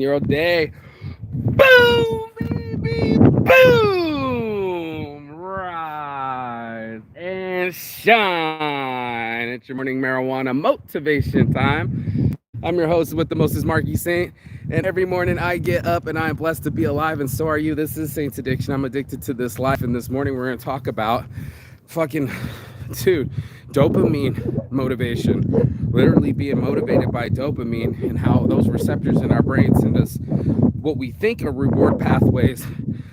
your day. Boom, baby, boom, rise and shine. It's your morning marijuana motivation time. I'm your host with the most is Marky Saint, and every morning I get up and I am blessed to be alive, and so are you. This is Saint's Addiction. I'm addicted to this life, and this morning we're going to talk about fucking dude, dopamine motivation, literally being motivated by dopamine and how those receptors in our brains send us what we think are reward pathways,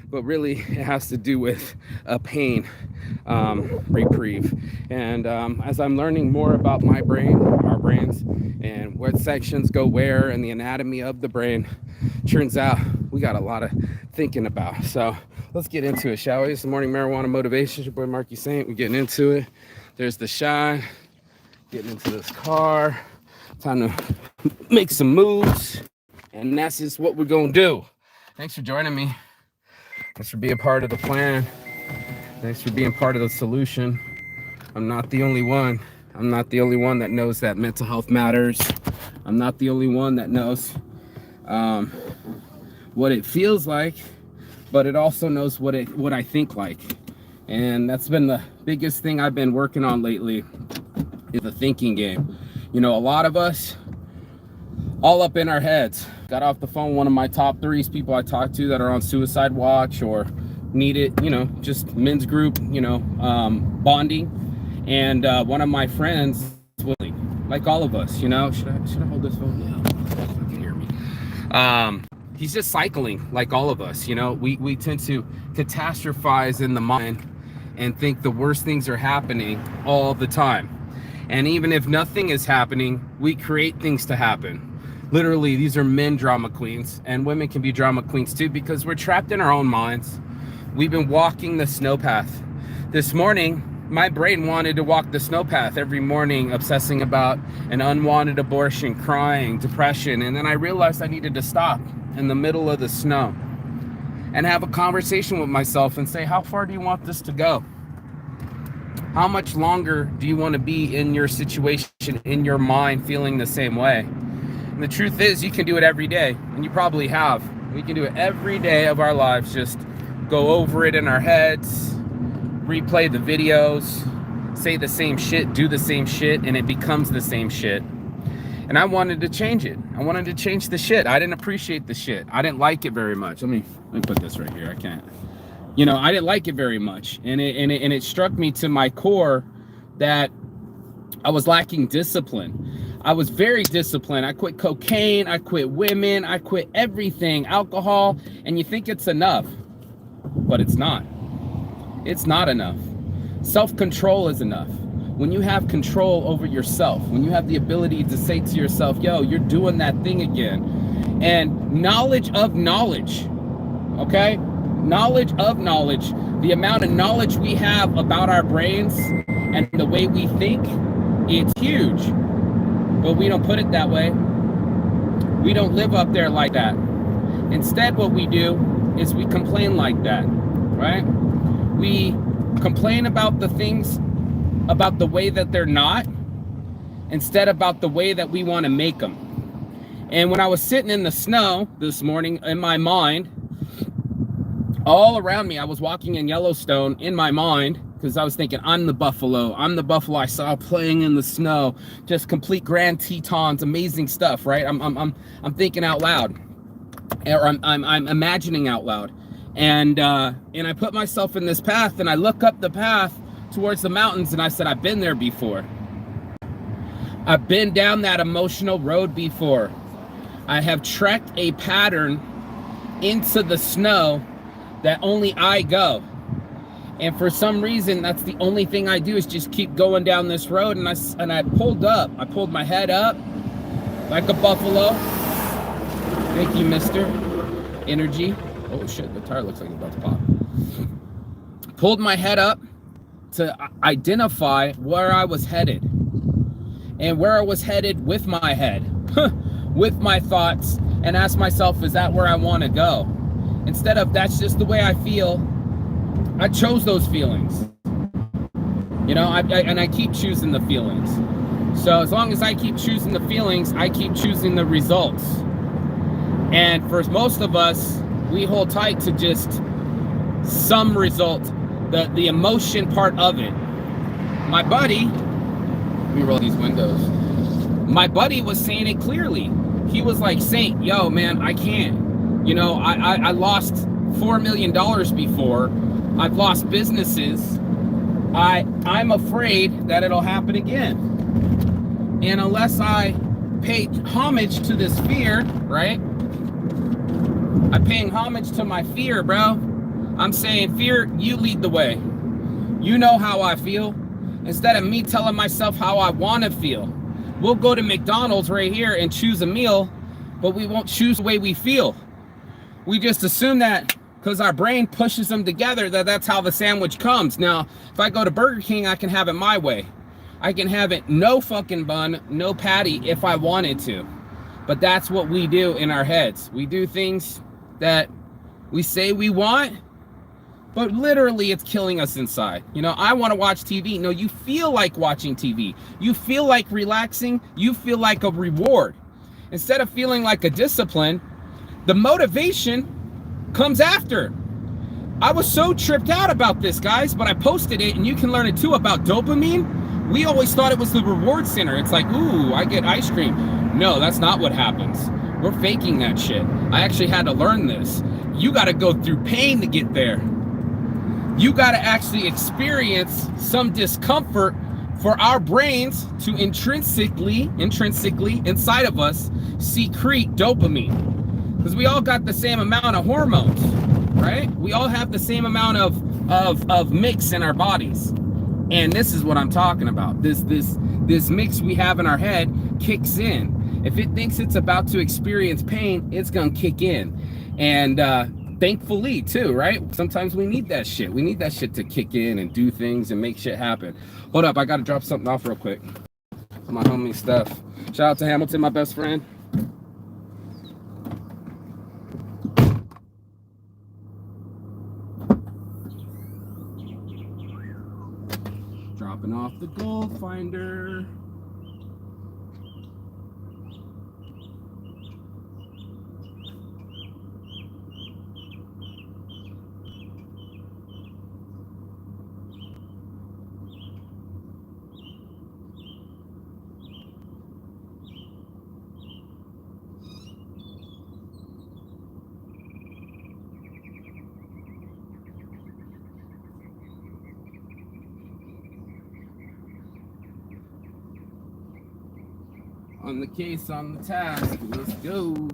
but really it has to do with a pain reprieve. And as I'm learning more about my brain, our brains, and what sections go where and the anatomy of the brain, turns out we got a lot of thinking about. So let's get into it, shall we? It's the morning marijuana motivation. Your boy Marky Saint. We're getting into it. There's the shine. Getting into this car. Time to make some moves. And that's just what we're going to do. Thanks for joining me. Thanks for being part of the plan. Thanks for being part of the solution. I'm not the only one. I'm not the only one that knows that mental health matters. I'm not the only one that knows what it feels like, but it also knows what I think like. And that's been the biggest thing I've been working on lately, is the thinking game. You know, a lot of us, all up in our heads. Got off the phone, one of my top threes, people I talk to that are on suicide watch or need it, you know, just men's group, you know, bonding. And one of my friends, like all of us, you know, should I hold this phone? Yeah, you can hear me. He's just cycling like all of us, you know. We tend to catastrophize in the mind and think the worst things are happening all the time. And even if nothing is happening, we create things to happen. Literally, these are men drama queens, and women can be drama queens too, because we're trapped in our own minds. We've been walking the snow path. This morning, my brain wanted to walk the snow path every morning, obsessing about an unwanted abortion, crying, depression. And then I realized I needed to stop in the middle of the snow and have a conversation with myself and say, how far do you want this to go? How much longer do you want to be in your situation, in your mind, feeling the same way? And the truth is, you can do it every day, and you probably have. We can do it every day of our lives, just go over it in our heads, replay the videos, say the same shit, do the same shit, and it becomes the same shit. And I wanted to change it. I wanted to change the shit. I didn't appreciate the shit. I didn't like it very much. Let me put this right here. I can't. You know, I didn't like it very much. And it struck me to my core that I was lacking discipline. I was very disciplined. I quit cocaine, I quit women, I quit everything, alcohol, and you think it's enough, but it's not. It's not enough. Self-control is enough. When you have control over yourself, when you have the ability to say to yourself, yo, you're doing that thing again. And knowledge of knowledge, okay? Knowledge of knowledge, the amount of knowledge we have about our brains and the way we think, it's huge. But we don't put it that way. We don't live up there like that. Instead, what we do is we complain like that, right? We complain about the things, about the way that they're not, instead about the way that we want to make them. And when I was sitting in the snow this morning, in my mind, all around me, I was walking in Yellowstone in my mind, because I was thinking, I'm the buffalo I saw playing in the snow, just complete grand tetons, amazing stuff, right? I'm thinking out loud, or I'm imagining out loud, and I put myself in this path, and I look up the path towards the mountains, and I said, I've been there before. I've been down that emotional road before. I have trekked a pattern into the snow that only I go. And for some reason, that's the only thing I do, is just keep going down this road. And I pulled up. I pulled my head up like a buffalo. Thank you, Mr. Energy. Oh shit, the tire looks like it's about to pop. Pulled my head up to identify where I was headed. And where I was headed with my head, with my thoughts, and asked myself, is that where I want to go? Instead of, that's just the way I feel, I chose those feelings. You know, I keep choosing the feelings. So as long as I keep choosing the feelings, I keep choosing the results. And for most of us, we hold tight to just some result, the emotion part of it. My buddy, let me roll these windows. My buddy was saying it clearly. He was like, Saint, yo, man, I can't. You know, I lost $4 million before. I've lost businesses. I'm afraid that it'll happen again. And unless I pay homage to this fear, right? I'm paying homage to my fear, bro. I'm saying, fear, you lead the way. You know how I feel. Instead of me telling myself how I want to feel. We'll go to McDonald's right here and choose a meal, but we won't choose the way we feel. We just assume that because our brain pushes them together, that's how the sandwich comes. Now, if I go to Burger King, I can have it my way. I can have it no fucking bun, no patty if I wanted to. But that's what we do in our heads. We do things that we say we want, but literally it's killing us inside. You know, I want to watch TV. No, you feel like watching TV. You feel like relaxing. You feel like a reward. Instead of feeling like a discipline, the motivation comes after. I was so tripped out about this, guys, but I posted it, and you can learn it too, about dopamine. We always thought it was the reward center. It's like, ooh, I get ice cream. No, that's not what happens. We're faking that shit. I actually had to learn this. You got to go through pain to get there. You got to actually experience some discomfort for our brains to intrinsically inside of us secrete dopamine. Because we all got the same amount of hormones, right? We all have the same amount of mix in our bodies. And this is what I'm talking about. This mix we have in our head kicks in. If it thinks it's about to experience pain, it's gonna kick in. And thankfully too, right? Sometimes we need that shit. We need that shit to kick in and do things and make shit happen. Hold up, I gotta drop something off real quick. My homie Steph. Shout out to Hamilton, my best friend. Dropping off the gold finder. On the case, on the task, let's go.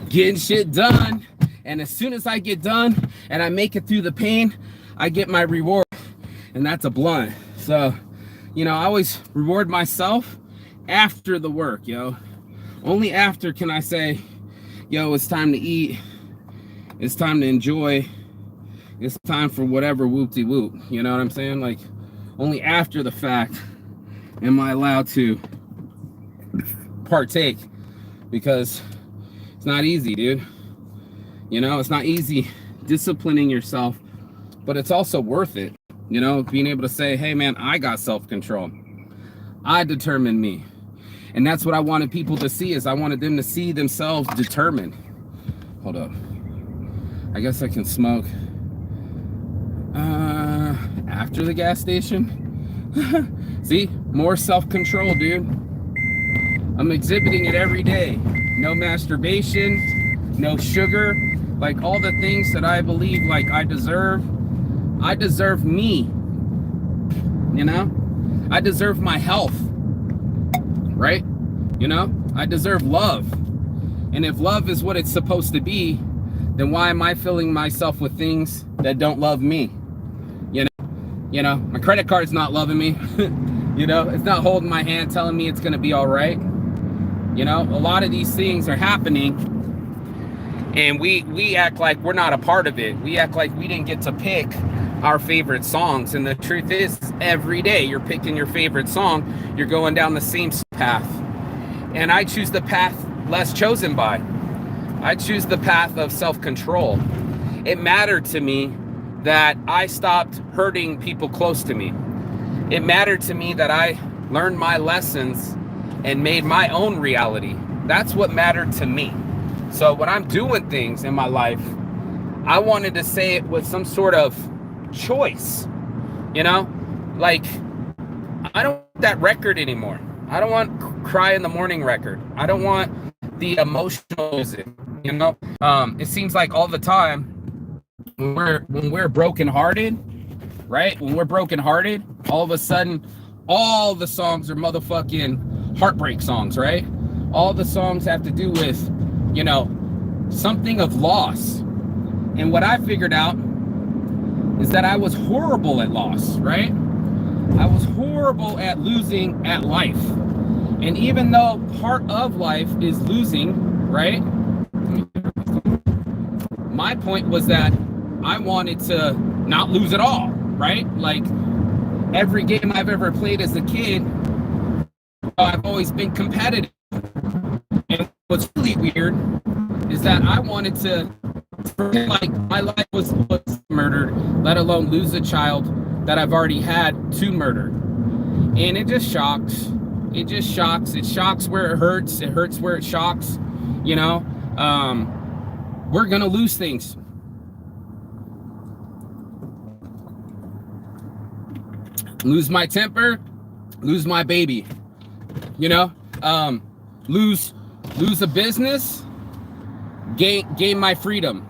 Getting shit done, and as soon as I get done and I make it through the pain, I get my reward, and that's a blunt. So, you know, I always reward myself after the work, yo. Only after can I say, yo, it's time to eat, it's time to enjoy, it's time for whatever whoop-de-whoop, you know what I'm saying? Like, only after the fact am I allowed to partake, because it's not easy, dude. You know, it's not easy disciplining yourself, but it's also worth it. You know, being able to say, hey man, I got self-control. I determined me. And that's what I wanted people to see, is I wanted them to see themselves determined. Hold up. I guess I can smoke after the gas station. See, more self-control, dude. I'm exhibiting it every day. No masturbation, no sugar, like all the things that I believe like I deserve me, you know? I deserve my health, right? You know, I deserve love. And if love is what it's supposed to be, then why am I filling myself with things that don't love me? You You know, my credit card's not loving me. You know, it's not holding my hand telling me it's going to be all right. You know, a lot of these things are happening, and we act like we're not a part of it. We act like we didn't get to pick our favorite songs. And the truth is, every day you're picking your favorite song, you're going down the same path. And I choose the path less chosen by. I choose the path of self-control. It mattered to me that I stopped hurting people close to me. It mattered to me that I learned my lessons and made my own reality. That's what mattered to me. So when I'm doing things in my life, I wanted to say it with some sort of choice, you know? Like, I don't want that record anymore. I don't want Cry in the Morning record. I don't want the emotional music, you know? It seems like all the time when we're brokenhearted, right? When we're brokenhearted, all of a sudden, all the songs are motherfucking heartbreak songs, right? All the songs have to do with, you know, something of loss. And what I figured out is that I was horrible at loss, right? I was horrible at losing at life. And even though part of life is losing, right? My point was that I wanted to not lose at all, right? Like, every game I've ever played as a kid, I've always been competitive. And what's really weird is that I wanted to pretend like my life was murdered, let alone lose a child that I've already had to murder. And it just shocks. It just shocks. It shocks where it hurts. It hurts where it shocks. You know, we're gonna lose things. Lose my temper, lose my baby. You know, lose a business, gain my freedom.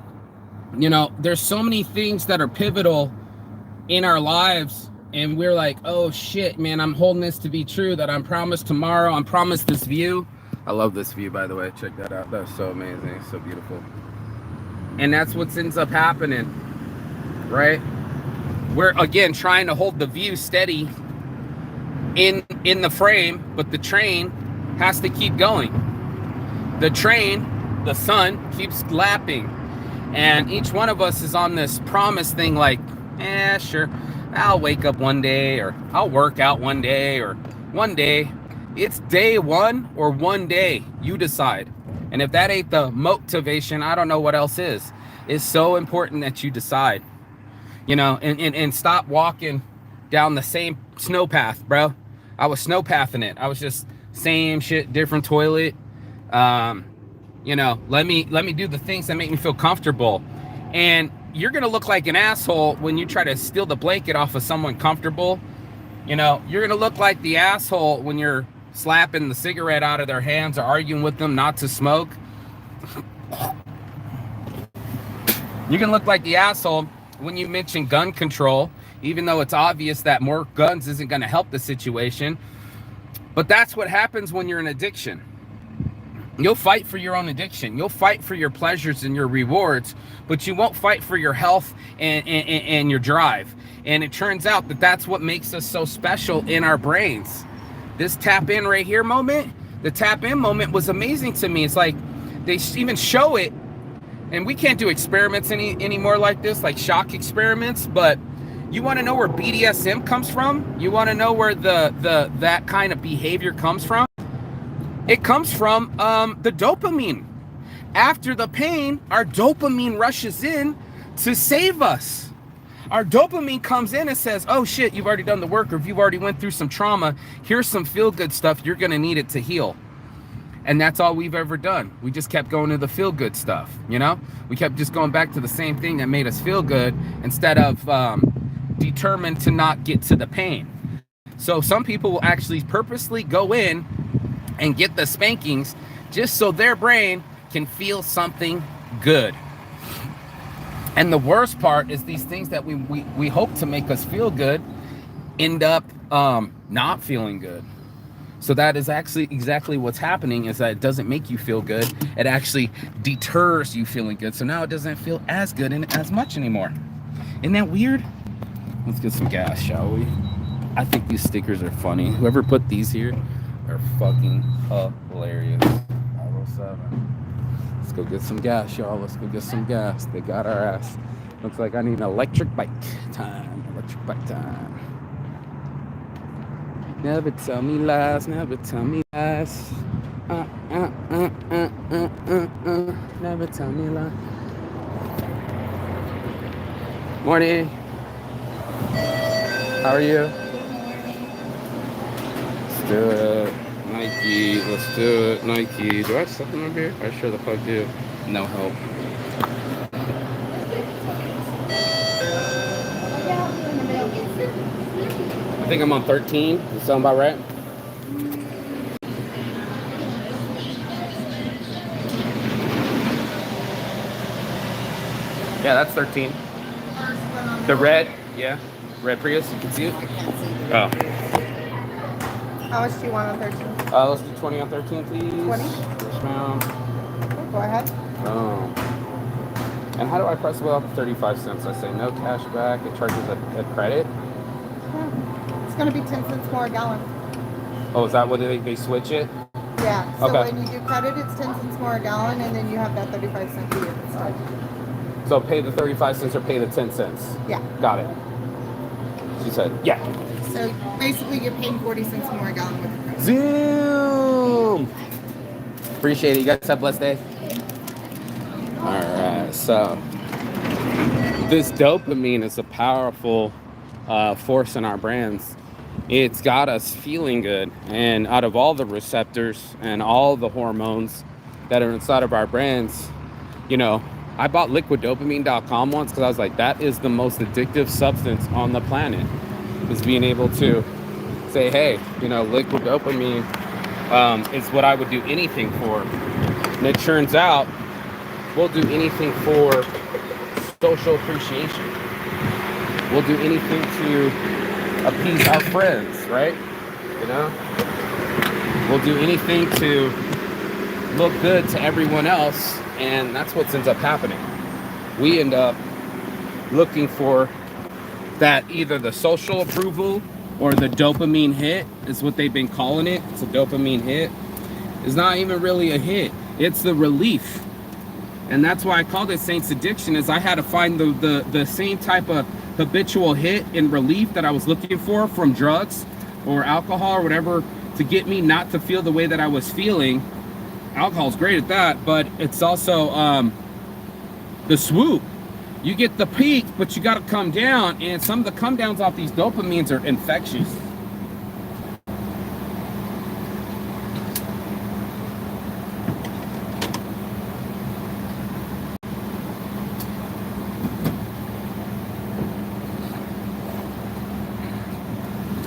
You know, there's so many things that are pivotal in our lives, and we're like, oh shit, man, I'm holding this to be true, that I'm promised tomorrow, I'm promised this view. I love this view, by the way. Check that out. That's so amazing. It's so beautiful. And that's what ends up happening, right? We're, again, trying to hold the view steady in the frame, but the train has to keep going. The train, the sun, keeps lapping. And each one of us is on this promise thing like, sure, I'll wake up one day, or I'll work out one day, or one day. It's day one or one day. You decide. And if that ain't the motivation, I don't know what else is. It's so important that you decide, you know, and stop walking down the same snow path, bro. I was snow pathing it. I was just same shit, different toilet. You know, let me do the things that make me feel comfortable. And you're gonna look like an asshole when you try to steal the blanket off of someone comfortable. You know, you're gonna look like the asshole when you're slapping the cigarette out of their hands or arguing with them not to smoke. You're gonna look like the asshole when you mention gun control, even though it's obvious that more guns isn't gonna help the situation. But that's what happens when you're in addiction. You'll fight for your own addiction. You'll fight for your pleasures and your rewards, but you won't fight for your health and your drive. And it turns out that that's what makes us so special in our brains. This tap in right here moment, the tap in moment was amazing to me. It's like they even show it, and we can't do experiments anymore like this, like shock experiments, but you want to know where BDSM comes from? You want to know where that kind of behavior comes from? It comes from the dopamine. After the pain, our dopamine rushes in to save us. Our dopamine comes in and says, oh shit, you've already done the work, or if you've already went through some trauma, here's some feel-good stuff, you're gonna need it to heal. And that's all we've ever done. We just kept going to the feel-good stuff, you know? We kept just going back to the same thing that made us feel good instead of determined to not get to the pain. So some people will actually purposely go in and get the spankings just so their brain can feel something good. And the worst part is these things that we hope to make us feel good end up not feeling good. So that is actually exactly what's happening, is that it doesn't make you feel good. It actually deters you feeling good. So now it doesn't feel as good and as much anymore. Isn't that weird? Let's get some gas, shall we? I think these stickers are funny. Whoever put these here are fucking hilarious. 507. Let's go get some gas, y'all. Let's go get some gas. They got our ass. Looks like I need an electric bike time. Electric bike time. Never tell me lies. Never tell me lies. Never tell me lies. Morning. How are you? Let's do it. Nike. Let's do it. Nike. Do I have something over here? I sure the fuck do. No help. I think I'm on 13. Does that sound about right? Yeah, that's 13. The red, yeah. Red Prius, you can see it? Oh. How much do you want on 13? Let's do 20 on 13, please. 20? Yes, ma'am. Okay, go ahead. Oh. And how do I press without the 35 cents? I say no cash back. It charges a credit. Yeah. It's going to be 10 cents more a gallon. Oh, is that what they switch it? Yeah. So okay. When you do credit, it's 10 cents more a gallon, and then you have that 35 cent fee instead. So pay the 35 cents or pay the 10 cents? Yeah. Got it. She said, yeah. So basically, you're paying 40 cents more a gallon with the credit. Zoom! Appreciate it. You guys have a blessed day. Alright, so this dopamine is a powerful force in our brains. It's got us feeling good, and out of all the receptors and all the hormones that are inside of our brains, you know, I bought liquiddopamine.com once because I was like, that is the most addictive substance on the planet, is being able to say, hey, you know, liquid dopamine is what I would do anything for. And it turns out we'll do anything for social appreciation. We'll do anything to appease our friends, right? You know? We'll do anything to look good to everyone else, and that's what ends up happening. We end up looking for that, either the social approval or the dopamine hit is what they've been calling it. It's a dopamine hit. It's not even really a hit. It's the relief. And that's why I called it Saints Addiction, is I had to find the same type of habitual hit and relief that I was looking for from drugs or alcohol or whatever to get me not to feel the way that I was feeling. Alcohol's great at that, but it's also the swoop. You get the peak, but you got to come down, and some of the come downs off these dopamines are infectious.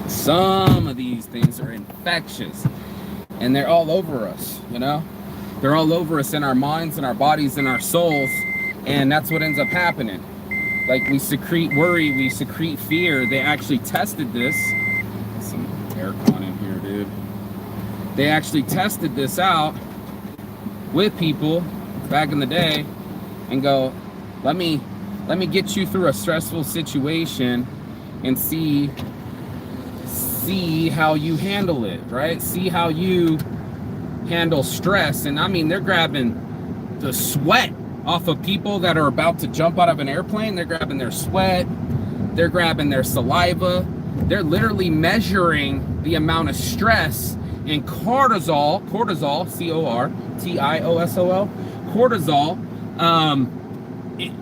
Some of these things are infectious, and they're all over us, you know? They're all over us in our minds and our bodies and our souls, and that's what ends up happening. Like, we secrete worry, we secrete fear. They actually tested this. Some aircon in here, dude. They actually tested this out with people back in the day and go, let me get you through a stressful situation and see how you handle it, right? See how you handle stress. And I mean, they're grabbing the sweat off of people that are about to jump out of an airplane. They're grabbing their sweat, they're grabbing their saliva, they're literally measuring the amount of stress and cortisol, C-O-R-T-I-O-S-O-L, cortisol,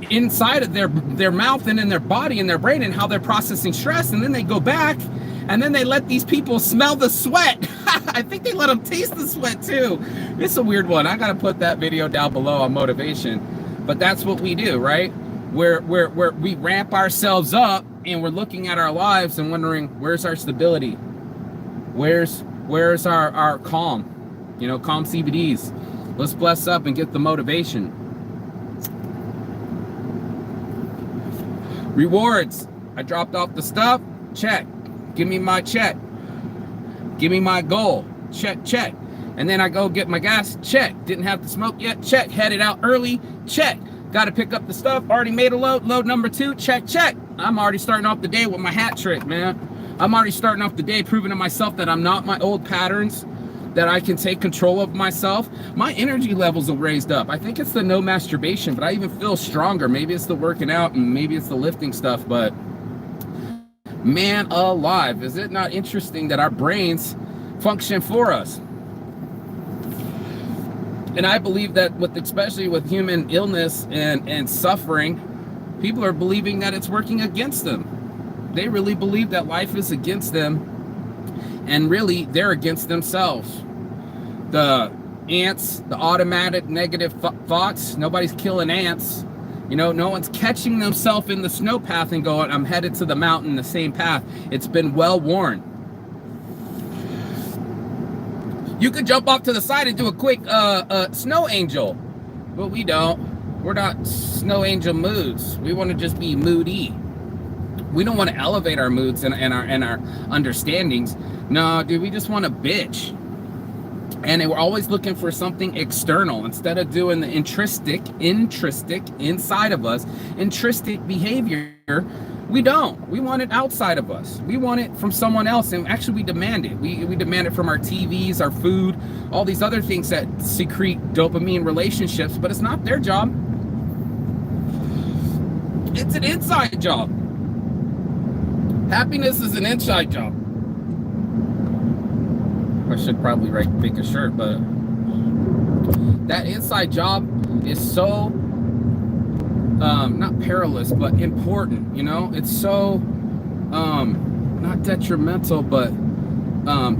inside of their mouth and in their body and their brain, and how they're processing stress. And then they go back and then they let these people smell the sweat. I think they let them taste the sweat too. It's a weird one. I got to put that video down below on Motavation. But that's what we do, right? We ramp ourselves up, and we're looking at our lives and wondering, where's our stability? Where's our calm? You know, calm CBDs. Let's bless up and get the motivation. Rewards. I dropped off the stuff. Check. Give me my check. Give me my goal. Check, check. And then I go get my gas. Check. Didn't have to smoke yet. Check. Headed out early. Check. Got to pick up the stuff. Already made a load. Load number 2. Check, check. I'm already starting off the day with my hat trick, man. I'm already starting off the day proving to myself that I'm not my old patterns, that I can take control of myself. My energy levels are raised up. I think it's the no masturbation, but I even feel stronger. Maybe it's the working out and maybe it's the lifting stuff, but man alive, is it not interesting that our brains function for us? And I believe that especially with human illness and suffering, people are believing that it's working against them. They really believe that life is against them, and really they're against themselves. The ants, the automatic negative thoughts, nobody's killing ants. You know, no one's catching themselves in the snow path and going, I'm headed to the mountain, the same path. It's been well worn. You could jump off to the side and do a quick snow angel, but we don't. We're not snow angel moods. We want to just be moody. We don't want to elevate our moods and our understandings. No, dude, we just want to bitch. And we're always looking for something external instead of doing the intrinsic inside of us, intrinsic behavior. We don't. We want it outside of us. We want it from someone else, and actually we demand it. We demand it from our TVs, our food, all these other things that secrete dopamine relationships, but it's not their job. It's an inside job. Happiness is an inside job. I should probably write bigger shirt, but that inside job is so not perilous, but important. You know, it's so not detrimental, but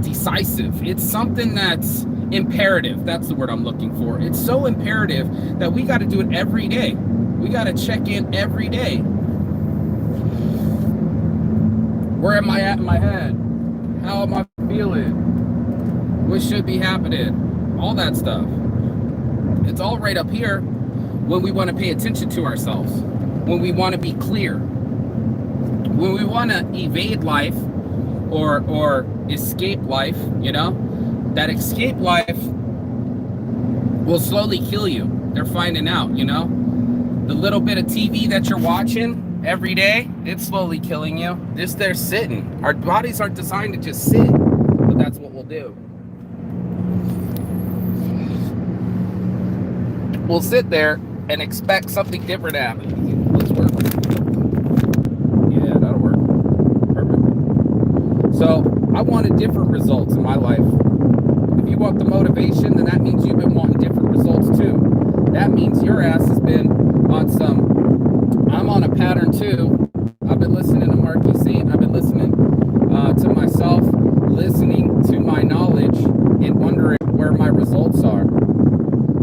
decisive. It's something that's imperative. That's the word I'm looking for. It's so imperative that we got to do it every day. We got to check in every day. Where am I at in my head? How am I feeling? What should be happening? All that stuff. It's all right up here when we want to pay attention to ourselves, when we want to be clear, when we want to evade life or escape life, you know? That escape life will slowly kill you. They're finding out, you know? The little bit of TV that you're watching every day, it's slowly killing you. Just there sitting. Our bodies aren't designed to just sit, but that's what we'll do. We'll sit there and expect something different to happen. Let's work. Yeah, that'll work. Perfect. So I wanted different results in my life. If you want the motivation, then that means you've been wanting different results too. That means your ass has been on some, I'm on a pattern too. I've been listening to Marky Saint. I've been listening to myself, listening to my knowledge and wondering where my results are.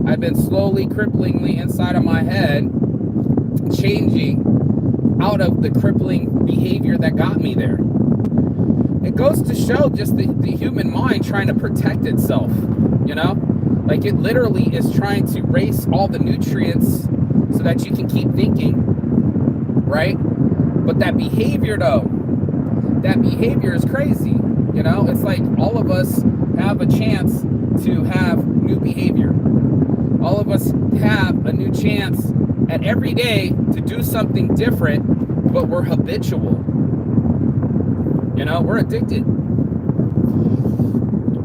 I've been slowly, cripplingly inside of my head, changing out of the crippling behavior that got me there. It goes to show just the human mind trying to protect itself, you know? Like it literally is trying to erase all the nutrients so that you can keep thinking, right? But that behavior though, that behavior is crazy, you know? It's like all of us have a chance to have new behavior. All of us have a new chance at every day to do something different, but we're habitual. You know, we're addicted.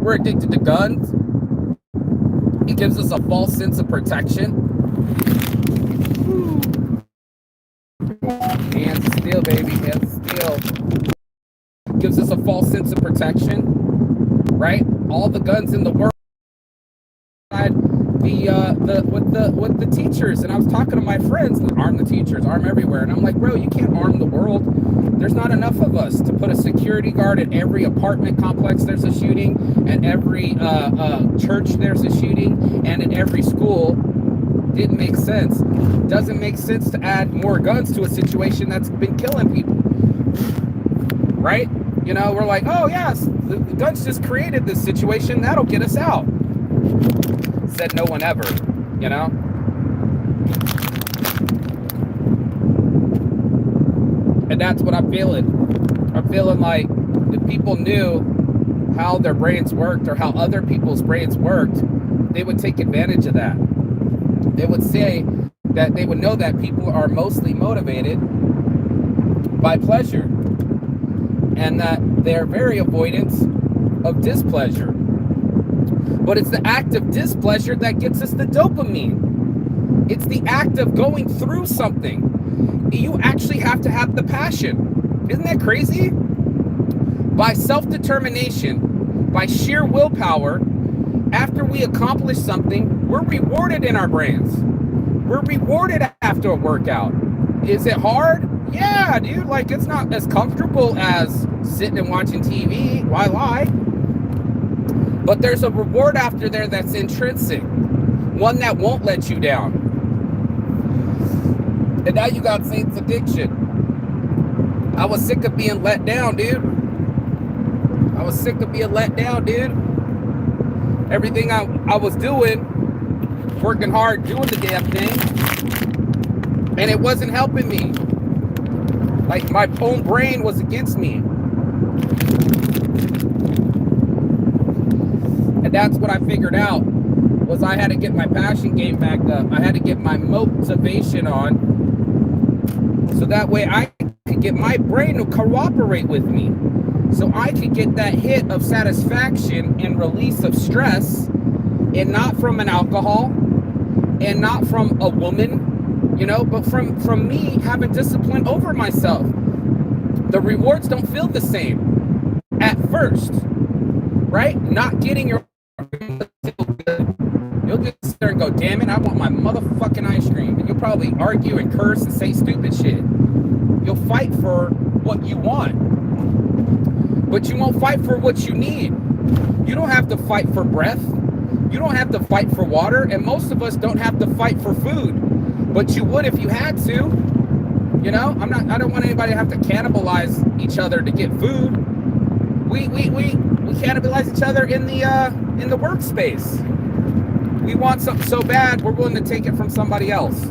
We're addicted to guns. It gives us a false sense of protection. Hands of steel, baby, hands of steel. Gives us a false sense of protection, right? All the guns in the world. With the teachers, and I was talking to my friends, arm the teachers, arm everywhere, and I'm like, bro, you can't arm the world. There's not enough of us to put a security guard at every apartment complex. There's a shooting at every church. There's a shooting, and at every school. Didn't make sense. Doesn't make sense to add more guns to a situation that's been killing people, right? You know, we're like, oh yes, the guns just created this situation that'll get us out. Said no one ever, you know? And that's what I'm feeling. I'm feeling like if people knew how their brains worked or how other people's brains worked, they would take advantage of that. They would say that they would know that people are mostly motivated by pleasure, and that they're very avoidant of displeasure. But it's the act of displeasure that gets us the dopamine. It's the act of going through something. You actually have to have the passion. Isn't that crazy? By self-determination, by sheer willpower, after we accomplish something, we're rewarded in our brains. We're rewarded after a workout. Is it hard? Yeah, dude. Like, it's not as comfortable as sitting and watching TV. Why lie? But there's a reward after there that's intrinsic, one that won't let you down. And now you got Satan's addiction. I was sick of being let down, dude. I was sick of being let down, dude. Everything I was doing, working hard, doing the damn thing, and it wasn't helping me. Like, my own brain was against me. And that's what I figured out, was I had to get my passion game back up. I had to get my motivation on, so that way I could get my brain to cooperate with me. So I could get that hit of satisfaction and release of stress, and not from an alcohol, and not from a woman, you know, but from me having discipline over myself. The rewards don't feel the same at first, right? Not getting your you'll just sit there and go, damn it, I want my motherfucking ice cream. And you'll probably argue and curse and say stupid shit. You'll fight for what you want, but you won't fight for what you need. You don't have to fight for breath. You don't have to fight for water. And most of us don't have to fight for food, but you would if you had to. You know, I don't want anybody to have to cannibalize each other to get food. We cannibalize each other in the workspace. We want something so bad, we're willing to take it from somebody else.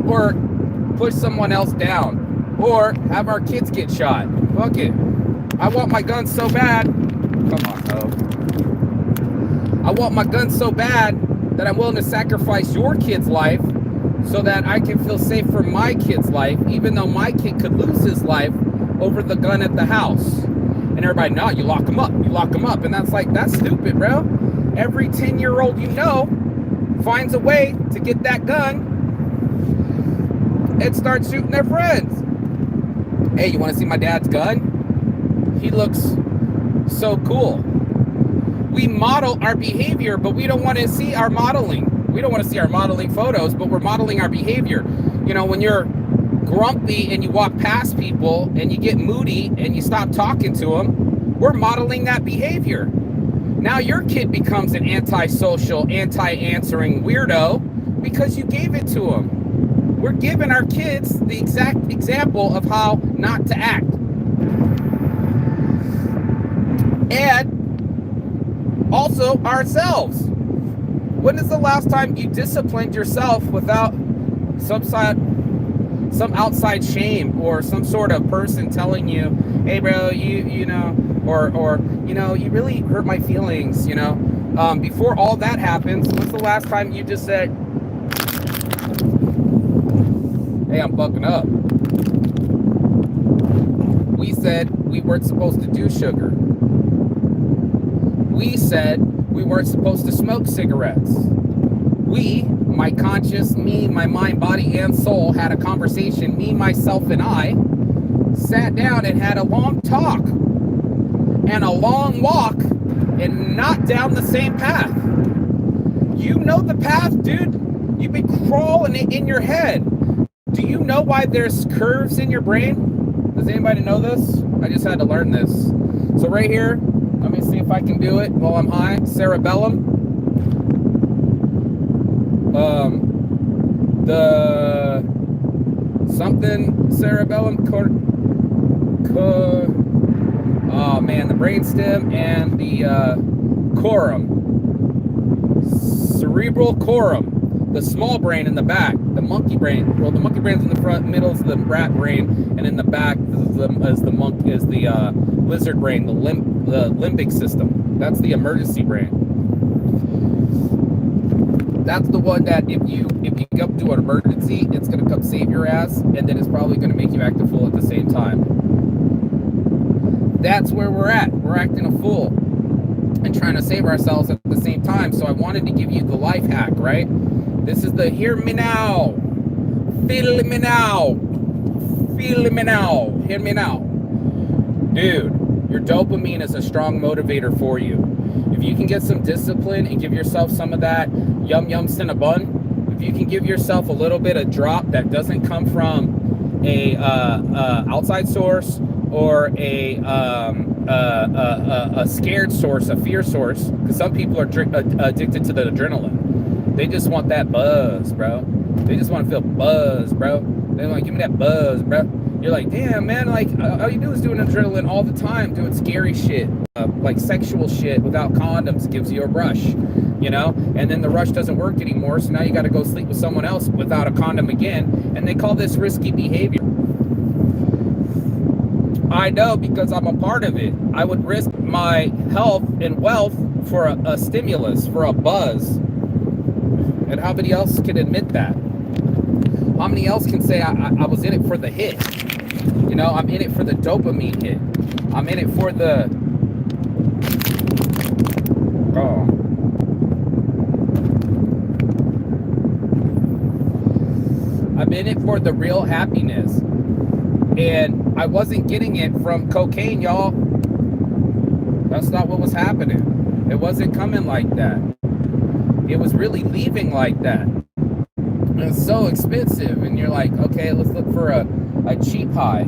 Or push someone else down. Or have our kids get shot. Fuck it. I want my gun so bad. Come on, oh. I want my gun so bad that I'm willing to sacrifice your kid's life so that I can feel safe for my kid's life, even though my kid could lose his life over the gun at the house. And everybody, no, you lock them up. You lock them up. And that's like, that's stupid, bro. Every 10-year-old you know finds a way to get that gun and start shooting their friends. Hey, you want to see my dad's gun? He looks so cool. We model our behavior, but we don't want to see our modeling. We don't want to see our modeling photos, but we're modeling our behavior. You know, when you're grumpy and you walk past people and you get moody and you stop talking to them, we're modeling that behavior. Now your kid becomes an antisocial, anti-answering weirdo because you gave it to him. We're giving our kids the exact example of how not to act. And also ourselves. When is the last time you disciplined yourself without some outside shame or some sort of person telling you, hey bro, you know, or you know, you really hurt my feelings, you know? Before all that happens, when's the last time you just said, hey, I'm bucking up? We said we weren't supposed to do sugar. We said we weren't supposed to smoke cigarettes. We, my conscious, me, my mind, body, and soul, had a conversation, me, myself, and I, sat down and had a long talk and a long walk and not down the same path. You know the path, dude. You've been crawling it in your head. Do you know why there's curves in your brain? Does anybody know this? I just had to learn this. So right here, let me see if I can do it while I'm high. Cerebellum. The something cerebellum. Oh man, the brainstem and the corum. Cerebral corum. The small brain in the back, the monkey brain. Well, the monkey brain's in the front, middle is the rat brain, and in the back is the lizard brain, the limbic system. That's the emergency brain. That's the one that if you come to an emergency, it's gonna come save your ass, and then it's probably gonna make you act a fool at the same time. That's where we're at. We're acting a fool and trying to save ourselves at the same time. So I wanted to give you the life hack, right? This is the hear me now, feel me now, feel me now, hear me now. Dude, your dopamine is a strong motivator for you. If you can get some discipline and give yourself some of that yum yum cinnabon, if you can give yourself a little bit of drop that doesn't come from a outside source or a scared source, a fear source, because some people are addicted to the adrenaline. They just want that buzz, bro. They just want to feel buzz, bro. They're like, give me that buzz, bro. You're like, damn, man, like, all you do is doing adrenaline all the time, doing scary shit, like sexual shit without condoms gives you a rush, you know? And then the rush doesn't work anymore, so now you got to go sleep with someone else without a condom again, and they call this risky behavior. I know, because I'm a part of it. I would risk my health and wealth for a stimulus, for a buzz. And how many else can admit that? How many else can say I was in it for the hit? You know, I'm in it for the dopamine hit. I'm in it for the... Oh. I'm in it for the real happiness. And I wasn't getting it from cocaine, y'all. That's not what was happening. It wasn't coming like that. It was really leaving like that. It's so expensive, and you're like, okay, let's look for a cheap high.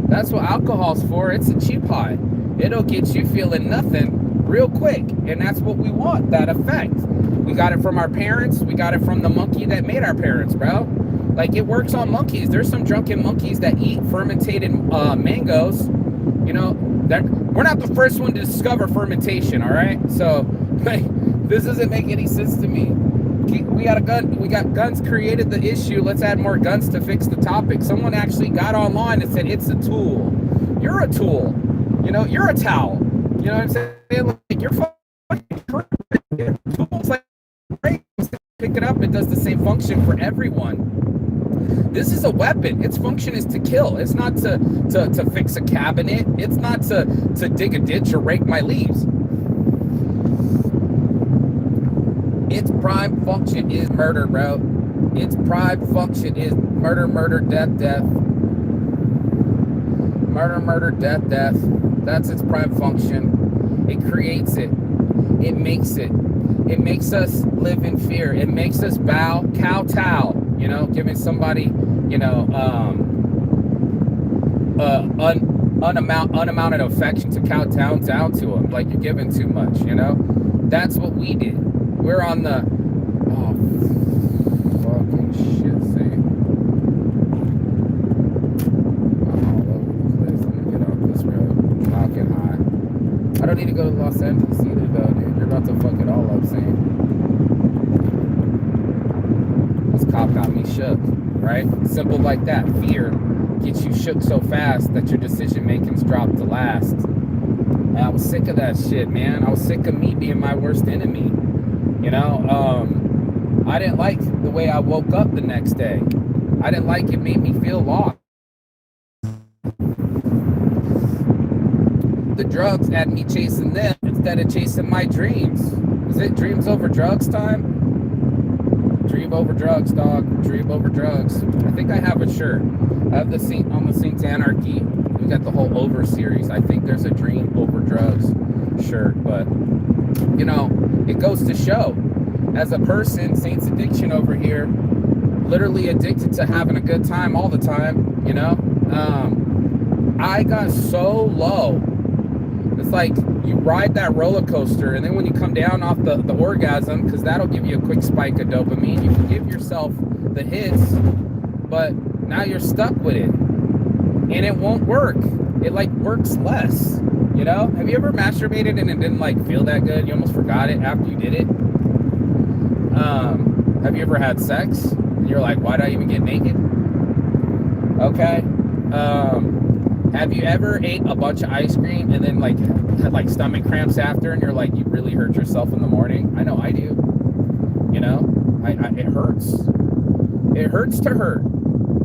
That's what alcohol's for. It's a cheap high. It'll get you feeling nothing real quick, and that's what we want, that effect. We got it from our parents. We got it from the monkey that made our parents, bro. Like, it works on monkeys. There's some drunken monkeys that eat fermented mangoes. You know, that we're not the first one to discover fermentation, all right? So, like, this doesn't make any sense to me. We got a gun. We got guns created the issue. Let's add more guns to fix the topic. Someone actually got online and said it's a tool. You're a tool. You know, you're a towel. You know what I'm saying? Like, you're fucking tools, like, pick it up. It does the same function for everyone. This is a weapon. Its function is to kill. It's not to fix a cabinet. It's not to dig a ditch or rake my leaves. Its prime function is murder, bro. Its prime function is murder, murder, death, death. Murder, murder, death, death. That's its prime function. It creates it. It makes it. It makes us live in fear. It makes us bow, kowtow, you know, giving somebody, you know, unamounted affection to kowtow down to them, like you're giving too much, you know? That's what we did. We're on the, oh, fucking shit, see? I'm all over the place. Let me get off this road. Talking high. I don't need to go to Los Angeles either, though, dude. You're about to fuck it all up, Sam. This cop got me shook, right? Simple like that. Fear gets you shook so fast that your decision making's dropped to last. And I was sick of that shit, man. I was sick of me being my worst enemy. You know, I didn't like the way I woke up the next day. I didn't like it. Made me feel lost. The drugs had me chasing them instead of chasing my dreams. Is it dreams over drugs time? Dream over drugs, dog. Dream over drugs. I think I have a shirt. I have the Saint on the Saints Anarchy. We got the whole Over series. I think there's a Dream Over Drugs shirt, but you know, it goes to show, as a person, Saints Addiction over here, literally addicted to having a good time all the time, you know? I got so low. It's like you ride that roller coaster, and then when you come down off the orgasm, because that'll give you a quick spike of dopamine, you can give yourself the hits, but now you're stuck with it, and it won't work. It, like, works less. You know, have you ever masturbated and it didn't like feel that good? You almost forgot it after you did it. Have you ever had sex and you're like, why did I even get naked? Okay. Have you ever ate a bunch of ice cream and then like had like stomach cramps after, and you're like, you really hurt yourself in the morning? I know I do. You know, it hurts. It hurts to hurt.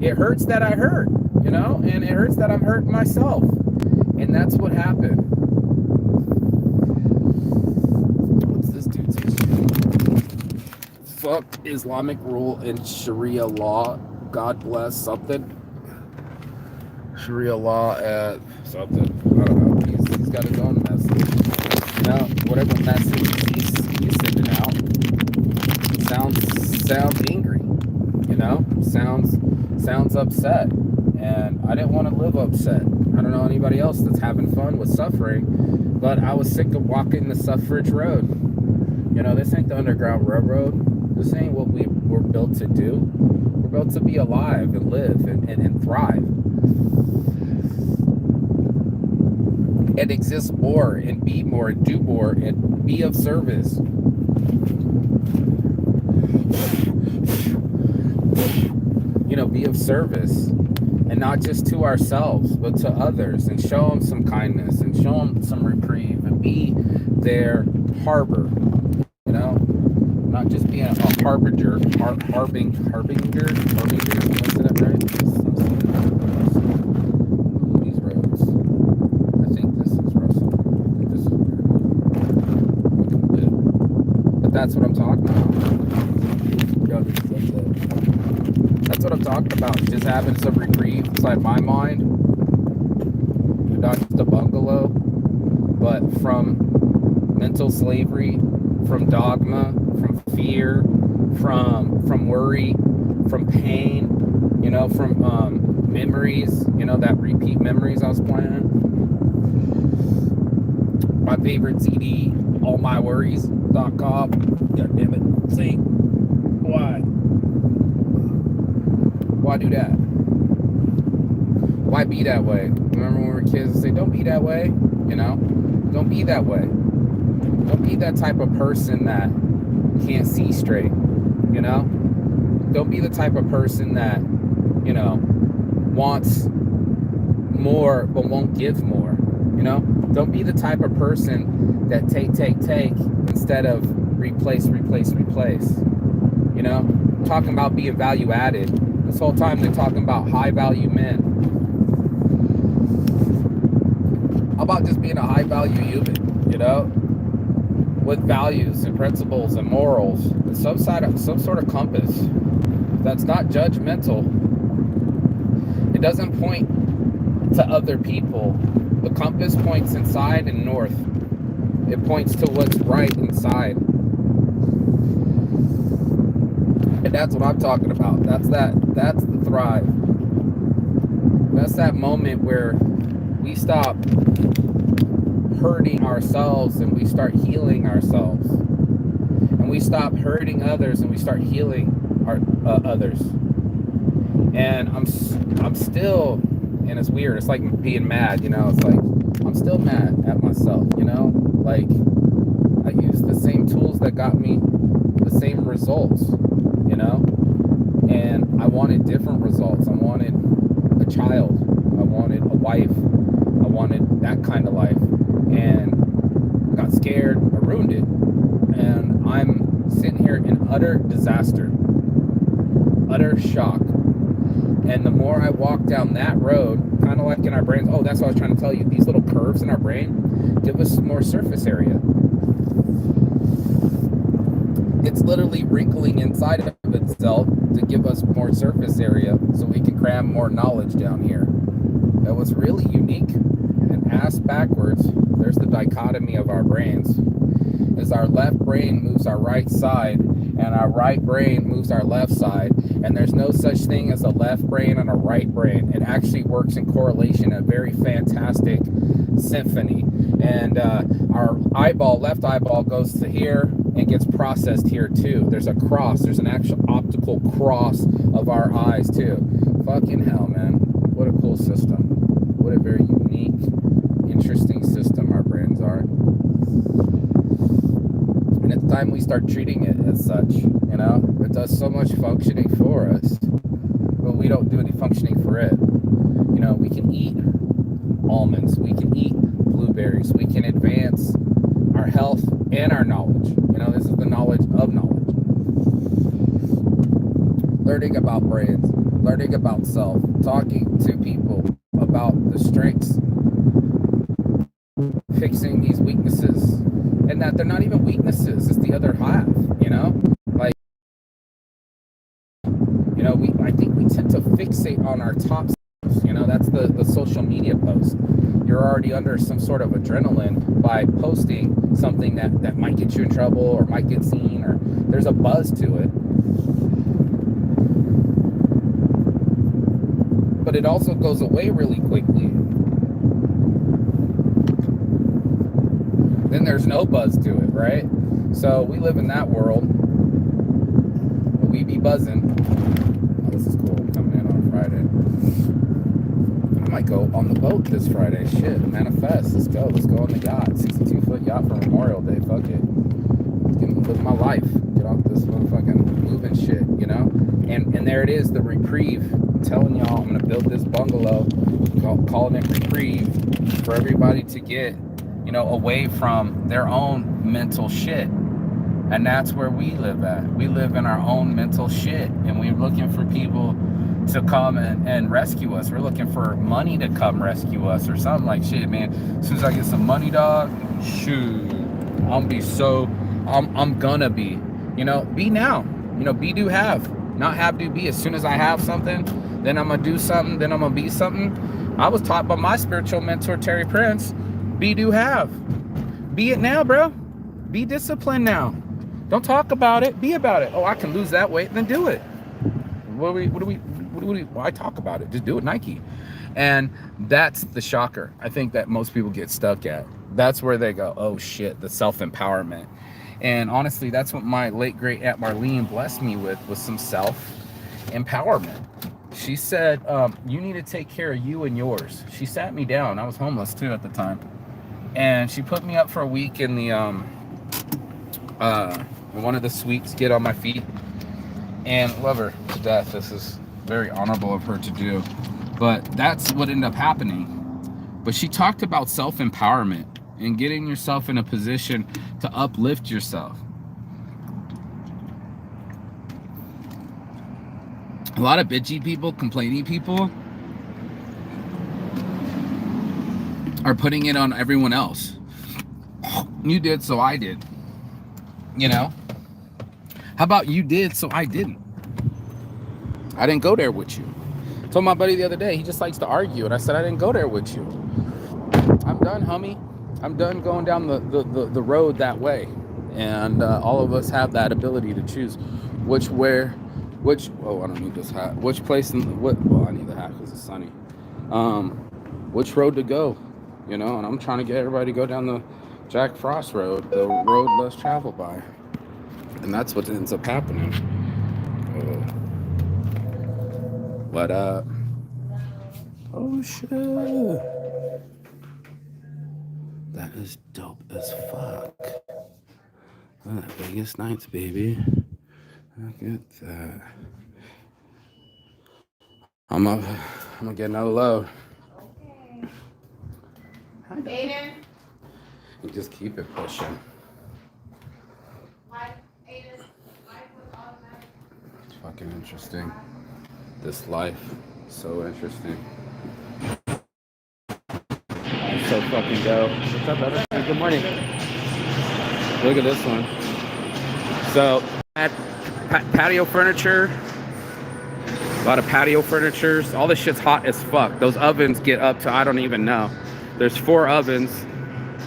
It hurts that I hurt, you know, and it hurts that I'm hurting myself. And that's what happened. What's this dude's issue? Fuck Islamic rule and Sharia law. God bless something. Sharia law at something. I don't know. He's got his own message. You know, whatever message he's sending out sounds angry. You know, sounds upset. And I didn't want to live upset. I don't know anybody else that's having fun with suffering, but I was sick of walking the suffrage road. You know, this ain't the Underground Railroad. This ain't what we're built to do. We're built to be alive and live and thrive. And exist more and be more and do more and be of service. You know, be of service. And not just to ourselves, but to others, and show them some kindness, and show them some reprieve, and be their harbor, you know? Not just being a harbinger, harbinger, is that right? These roads. I think this is Russell. I think this is weird. But that's what I'm talking about. That's what I'm talking about. Just having some reprieve inside my mind. Not just a bungalow, but from mental slavery, from dogma, from fear, from worry, from pain, you know, from memories, you know, that repeat memories I was playing. My favorite CD, allmyworries.com. God damn it. See? Why? Why do that? Why be that way? Remember when we were kids and say, don't be that way, you know? Don't be that way. Don't be that type of person that can't see straight, you know? Don't be the type of person that, you know, wants more but won't give more, you know? Don't be the type of person that take instead of replace, you know? I'm talking about being value added. This whole time they're talking about high value men. How about just being a high value human, you know? With values and principles and morals, and some sort of compass that's not judgmental. It doesn't point to other people. The compass points inside and north. It points to what's right inside. And that's what I'm talking about. That's the thrive. That's that moment where we stop hurting ourselves and we start healing ourselves. And we stop hurting others and we start healing our others. And I'm still, and it's weird, it's like being mad, you know, it's like I'm still mad at myself, you know, like I use the same tools that got me the same results, you know, and I wanted different results. I wanted a child, I wanted a wife, I wanted that kind of life, and I got scared, I ruined it, and I'm sitting here in utter disaster, utter shock. And the more I walk down that road, kind of like in our brains, oh, that's what I was trying to tell you, these little curves in our brain give us more surface area. It's literally wrinkling inside of itself to give us more surface area so we can cram more knowledge down here. That was really unique. And ass backwards, there's the dichotomy of our brains. Is our left brain moves our right side, and our right brain moves our left side, and there's no such thing as a left brain and a right brain. It actually works in correlation, a very fantastic symphony. And our left eyeball goes to here and gets processed here too. There's a cross, there's an actual optical cross of our eyes too. Fucking hell, man. What a cool system. What a very unique, interesting system our brains are. And it's time we start treating it as such, you know? It does so much functioning for us, but we don't do any functioning for it. You know, we can eat almonds, we can eat blueberries, we can advance our health and our knowledge. You know, this is the knowledge of knowledge. learning about brands, learning about self, talking to people about the strengths, fixing these weaknesses, and that they're not even weaknesses, it's the other half, you know? Like, you know, I think we tend to fixate on our top selves, you know, that's the social media post. You're already under some sort of adrenaline by posting something that might get you in trouble or might get seen, or there's a buzz to it. But it also goes away really quickly. Then there's no buzz to it, right? So we live in that world. We be buzzing. Oh, this is cool. Coming in on Friday. I might go on the boat this Friday. Shit, manifest. Let's go. Let's go on the yacht. 62-foot yacht for Memorial Day. Fuck it. Live my life. Get off this motherfucking moving shit, you know? And there it is, the reprieve. I'm telling y'all, I'm gonna build this bungalow, calling it reprieve, for everybody to get, you know, away from their own mental shit. And that's where we live at. We live in our own mental shit, and we're looking for people to come and rescue us. We're looking for money to come rescue us or something. Like, shit, man, as soon as I get some money, dog, shoot, I'm gonna be, you know, be now, you know, be, do, have, not have, do, be. As soon as I have something, then I'm gonna do something, then I'm gonna be something. I was taught by my spiritual mentor, Terry Prince, be, do, have. Be it now, bro. Be disciplined now. Don't talk about it, be about it. Oh, I can lose that weight, then do it. Why talk about it? Just do it, Nike. And that's the shocker. I think that most people get stuck at. That's where they go, oh shit, the self-empowerment. And honestly, that's what my late great Aunt Marlene blessed me with, was some self-empowerment. She said, you need to take care of you and yours. She sat me down. I was homeless too at the time. And she put me up for a week in the one of the suites, get on my feet, and love her to death. This is very honorable of her to do, but that's what ended up happening. But she talked about self-empowerment and getting yourself in a position to uplift yourself. A lot of bitchy people, complaining people, are putting it on everyone else. You did, so I did. You know? How about you did, so I didn't? I didn't go there with you. I told my buddy the other day, he just likes to argue, and I said, I didn't go there with you. I'm done, homie. I'm done going down the road that way. And all of us have that ability to choose oh, I don't need this hat. Which place, well, I need the hat because it's sunny. Which road to go, you know? And I'm trying to get everybody to go down the Jack Frost Road, the road less traveled by. And that's what ends up happening. But, oh shit. That is dope as fuck. Vegas nights, baby. Look at that. I'm gonna get another load. Okay. Aiden. You just keep it pushing. It's fucking interesting. This life, so interesting. So fucking dope. What's up, brother? Hey, good morning. Look at this one. So, at patio furniture, a lot of patio furniture. All this shit's hot as fuck. Those ovens get up to, I don't even know. There's 4 ovens.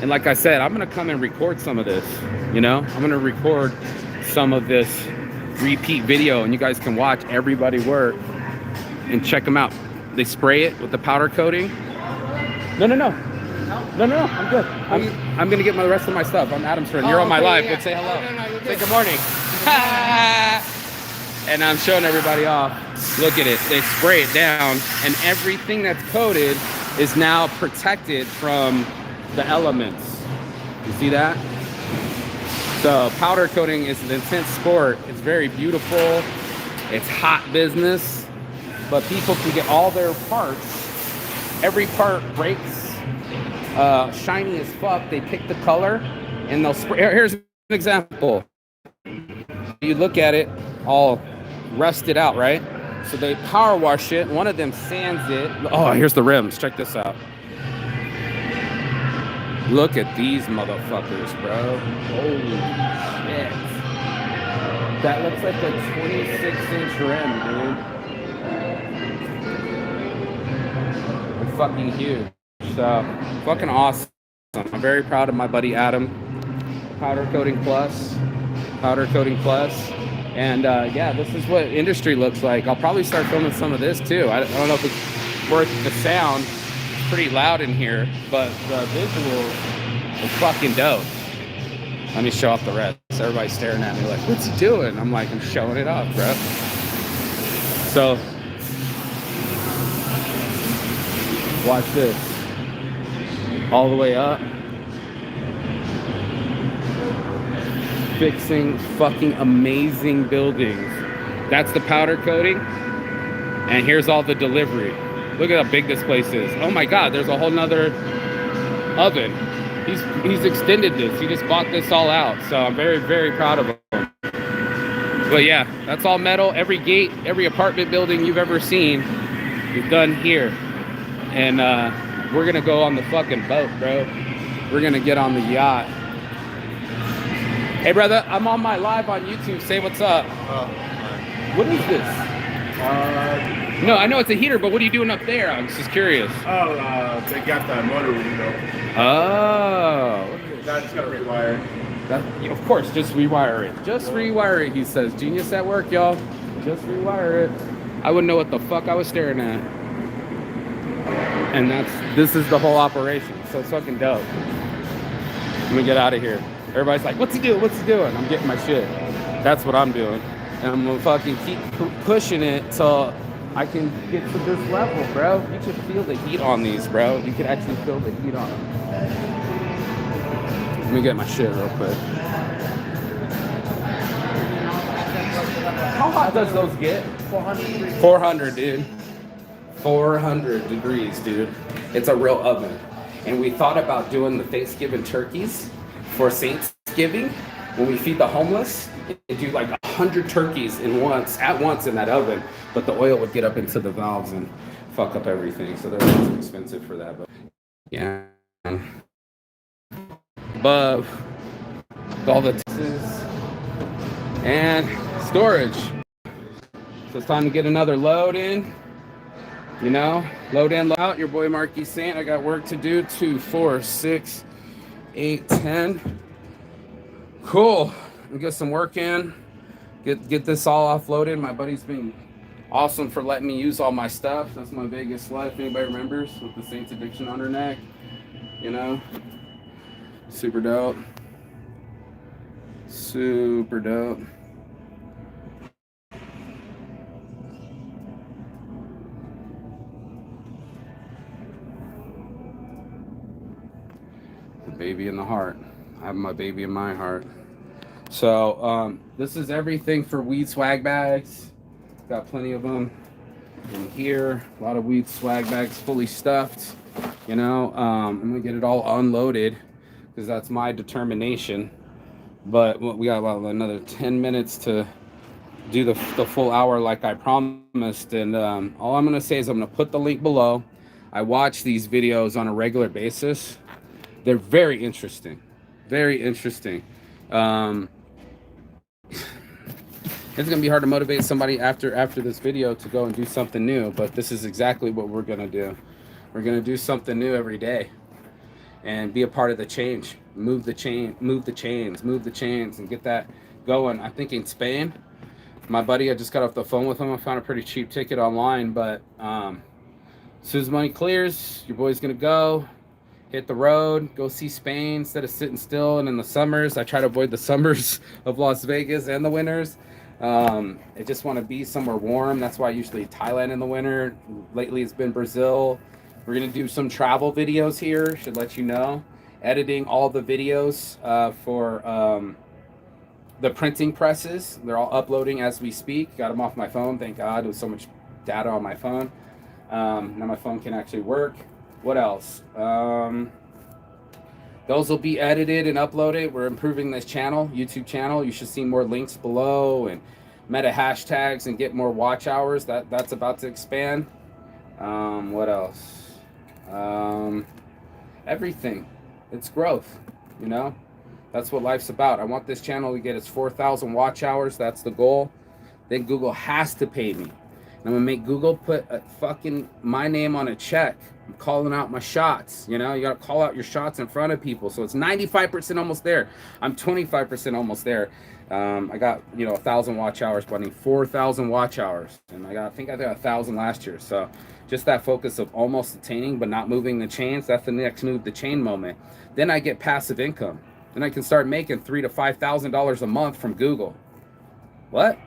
And like I said, I'm gonna come and record some of this, you know? I'm gonna record some of this repeat video, and you guys can watch everybody work and check them out. They spray it with the powder coating. No, I'm good. I'm gonna get the rest of my stuff. I'm Adam's friend. You're on my live, but say hello. Say good morning. And I'm showing everybody off. Look at it. They spray it down, and everything that's coated is now protected from the elements. You see that? So powder coating is an intense sport. It's very beautiful. It's hot business, but people can get all their parts. Every part breaks shiny as fuck. They pick the color and they'll spray. Here's an example. You look at it all rusted out, right? So they power wash it. One of them sands it. Oh, here's the rims. Check this out. Look at these motherfuckers, bro. Holy shit. That looks like a 26-inch rim, dude. They're fucking huge. So, fucking awesome. I'm very proud of my buddy Adam. Powder Coating Plus. Powder Coating Plus. And yeah, this is what industry looks like. I'll probably start filming some of this too. I don't know if it's worth the sound. It's pretty loud in here, but the visuals are fucking dope. Let me show off the rest. Everybody's staring at me like, what's he doing? I'm like, I'm showing it off, bro. So, watch this. All the way up. Fixing fucking amazing buildings. That's the powder coating. And here's all the delivery. Look at how big this place is. Oh my God, there's a whole nother oven. He's extended this. He just bought this all out. So I'm very, very proud of him. But yeah, that's all metal. Every gate, every apartment building you've ever seen is done here. And we're gonna go on the fucking boat, bro. We're gonna get on the yacht. Hey brother, I'm on my live on YouTube. Say what's up. What is this? No, I know it's a heater, but what are you doing up there? I'm just curious. Oh, they got the motor window. Oh. Now I just gotta rewire. Of course, just rewire it. Just rewire it, he says. Genius at work, y'all. Just rewire it. I wouldn't know what the fuck I was staring at. And this is the whole operation. So it's fucking dope. Let me get out of here. Everybody's like, what's he doing? What's he doing? I'm getting my shit. That's what I'm doing. And I'm gonna fucking keep pushing it till I can get to this level, bro. You can feel the heat on these, bro. You can actually feel the heat on them. Let me get my shit real quick. How hot does those get? 400 degrees. 400, dude. 400 degrees, dude. It's a real oven. And we thought about doing the Thanksgiving turkeys for Thanksgiving when we feed the homeless. And do like 100 turkeys at once in that oven, but the oil would get up into the valves and fuck up everything. So they're too expensive for that. But yeah, above all the taxes and storage. So it's time to get another load in. You know, load in, load out. Your boy Marky's saying I got work to do. 2, 4, 6, 8, 10. Cool. Get some work in, get this all offloaded. My buddy's been awesome for letting me use all my stuff. That's my Vegas life. Anybody remembers, with the Saints addiction on her neck? You know, super dope. Super dope. The baby in the heart. I have my baby in my heart. So this is everything for weed swag bags. Got plenty of them in here. A lot of weed swag bags fully stuffed. You know, I'm gonna get it all unloaded because that's my determination. But we got about another 10 minutes to do the full hour like I promised. And all I'm gonna say is I'm gonna put the link below. I watch these videos on a regular basis. They're very interesting. Very interesting. It's gonna be hard to motivate somebody after this video to go and do something new, but this is exactly what we're gonna do. We're gonna do something new every day and be a part of the change. Move the chains, and get that going. I think in Spain, my buddy, I just got off the phone with him. I found a pretty cheap ticket online, but as soon as money clears, your boy's gonna go hit the road, go see Spain instead of sitting still. And in the summers, I try to avoid the summers of Las Vegas and the winters. I just want to be somewhere warm. That's why I usually Thailand in the winter. Lately it's been Brazil. We're gonna do some travel videos here, should let you know. Editing all the videos for the printing presses. They're all uploading as we speak. Got them off my phone, thank God. There's so much data on my phone. Now my phone can actually work. What else? Those will be edited and uploaded. We're improving this channel, YouTube channel. You should see more links below, and meta hashtags and get more watch hours. That's about to expand. What else? Um, Everything. It's growth, you know? That's what life's about. I want this channel to get its 4,000 watch hours. That's the goal. Then Google has to pay me. And I'm gonna make Google put a fucking my name on a check. I'm calling out my shots. You know, you gotta call out your shots in front of people. So it's 95% almost there. I'm 25% almost there. I got 1,000 watch hours, but I need 4,000 watch hours, and I think I did 1,000 last year. So just that focus of almost attaining but not moving the chains. That's the next move the chain moment. Then I get passive income. Then I can start making $3,000 to $5,000 a month from Google. What?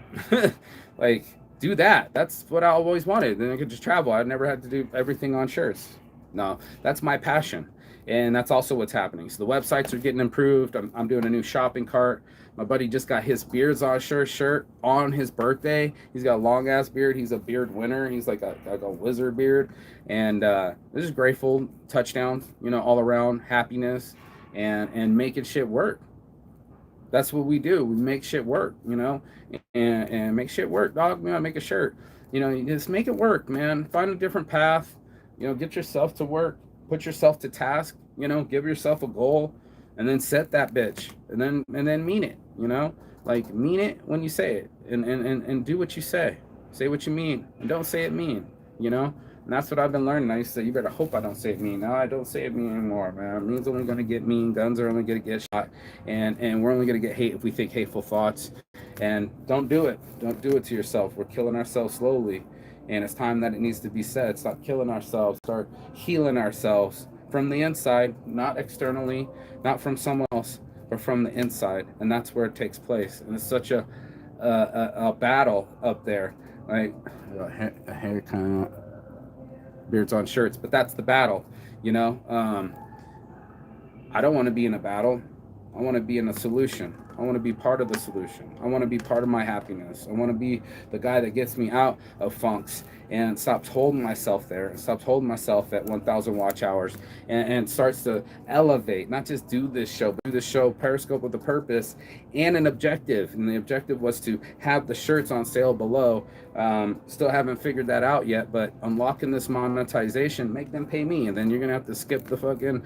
Like, do that. That's what I always wanted. Then I could just travel. I never had to do everything on shirts. No, that's my passion. And that's also what's happening. So the websites are getting improved. I'm doing a new shopping cart. My buddy just got his beards on shirt on his birthday. He's got a long ass beard. He's a beard winner. He's like a wizard beard. And this is grateful touchdowns, all around happiness and making shit work. That's what we do. We make shit work, and make shit work, dog. Make a shirt. You just make it work, man. Find a different path. Get yourself to work. Put yourself to task. Give yourself a goal, and then set that bitch, and then mean it. Like mean it when you say it, and do what you say. Say what you mean, and don't say it mean. And that's what I've been learning. I used to say, you better hope I don't say it mean. Now I don't say it mean anymore, man. Mean's only going to get mean. Guns are only going to get shot. And we're only going to get hate if we think hateful thoughts. And don't do it. Don't do it to yourself. We're killing ourselves slowly. And it's time that it needs to be said. Stop killing ourselves. Start healing ourselves from the inside, not externally, not from someone else, but from the inside. And that's where it takes place. And it's such a battle up there. Like a hair kind of beards on shirts, but that's the battle. I don't want to be in a battle. I want to be in a solution. I want to be part of the solution. I want to be part of my happiness. I want to be the guy that gets me out of funks and stops holding myself there, and stops holding myself at 1,000 watch hours, and starts to elevate, not just do this show, but do this show Periscope with a purpose and an objective. And the objective was to have the shirts on sale below. Still haven't figured that out yet, but unlocking this monetization, make them pay me, and then you're gonna have to skip the fucking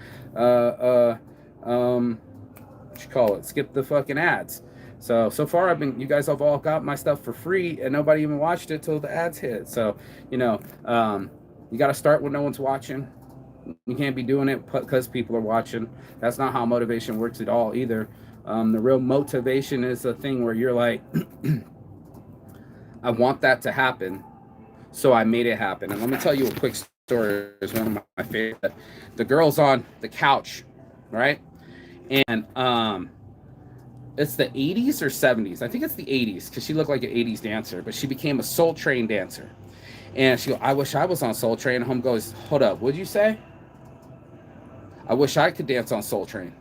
skip the fucking ads. So far you guys have all got my stuff for free, and nobody even watched it till the ads hit. So you got to start when no one's watching. You can't be doing it because people are watching. That's not how motivation works at all either. The real motivation is a thing where you're like, I want that to happen, so I made it happen. And let me tell you a quick story. It's one of my favorite. The girl's on the couch, right? And it's the 80s or 70s. I think it's the 80s, because she looked like an 80s dancer, but she became a Soul Train dancer. And she goes, I wish I was on Soul Train. And home goes, hold up, what'd you say? I wish I could dance on Soul Train.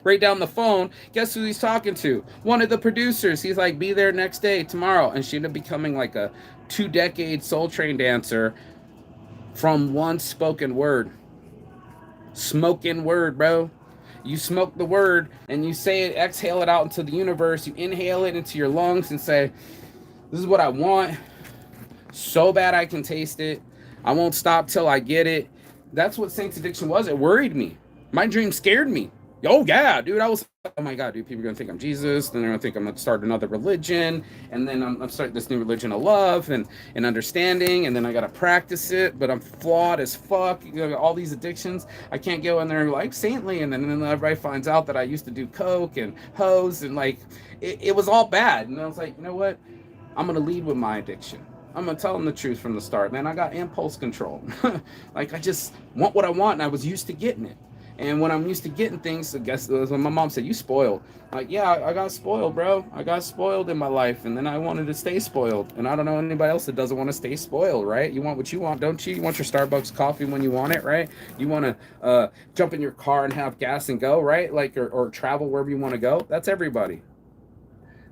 Right down the phone. Guess who he's talking to? One of the producers. He's like, be there next day, tomorrow. And she ended up becoming like a 2-decade Soul Train dancer from one spoken word. Smoking word, bro. You smoke the word and you say it, exhale it out into the universe. You inhale it into your lungs and say, this is what I want. So bad I can taste it. I won't stop till I get it. That's what Saints Addiction was. It worried me. My dream scared me. Oh yeah, dude. I was, oh my God, dude, people are gonna think I'm Jesus. Then they're gonna think I'm gonna start another religion. And then I'm starting this new religion of love and understanding. And then I gotta practice it, but I'm flawed as fuck. All these addictions. I can't go in there like saintly. And then everybody finds out that I used to do coke and hoes, and like, it was all bad. And I was like, you know what? I'm gonna lead with my addiction. I'm gonna tell them the truth from the start, man. I got impulse control. Like, I just want what I want, and I was used to getting it. And when I'm used to getting things, I guess when my mom said, you spoiled. Like, yeah, I got spoiled, bro. I got spoiled in my life, and then I wanted to stay spoiled. And I don't know anybody else that doesn't want to stay spoiled, right? You want what you want, don't you? You want your Starbucks coffee when you want it, right? You want to jump in your car and have gas and go, right? Like, or travel wherever you want to go. That's everybody.